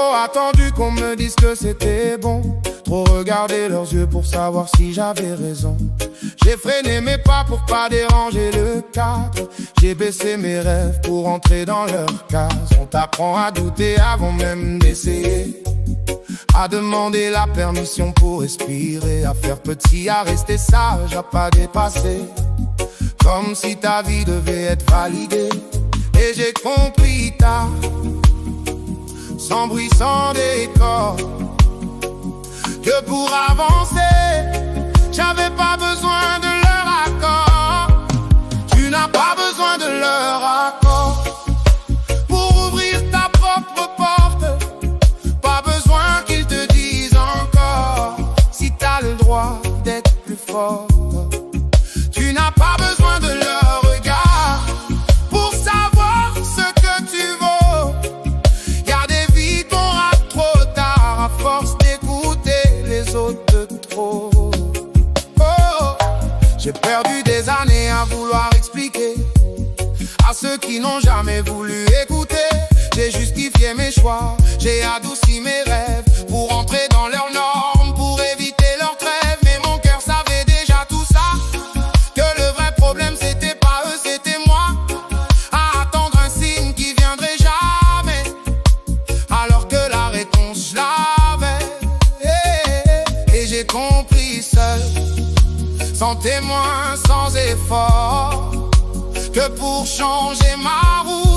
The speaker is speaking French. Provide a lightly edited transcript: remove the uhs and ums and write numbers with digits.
trop attendu qu'on me dise que c'était bon, trop regardé leurs yeux pour savoir si j'avais raison. J'ai freiné mes pas pour pas déranger le cadre, j'ai baissé mes rêves pour entrer dans leur case. On t'apprend à douter avant même d'essayer, à demander la permission pour respirer, à faire petit, à rester sage, à pas dépasser, comme si ta vie devait être validée. Et j'ai compris tard, sans bruit, sans décor, que pour avancer, j'avais pas besoin de leur accord. Tu n'as pas besoin de leur accord pour ouvrir ta propre porte. Pas besoin qu'ils te disent encore si t'as le droit d'être plus fort. Tu n'as pas besoin de leur regard pour savoir ce que tu vaux. Y'a des vies qu'on rate trop tard à force d'écouter les autres de trop. J'ai perdu des années à vouloir expliquer à ceux qui n'ont jamais voulu écouter. J'ai justifié mes choix, j'ai adouci mes rêves pour entrer dans leurs normes, pour éviter leurs trêves. Mais mon cœur savait déjà tout ça, que le vrai problème c'était pas eux, c'était moi, à attendre un signe qui viendrait jamais, alors que la réponse je l'avais. Et j'ai compris seul, sans témoin, sans effort, que pour changer ma route,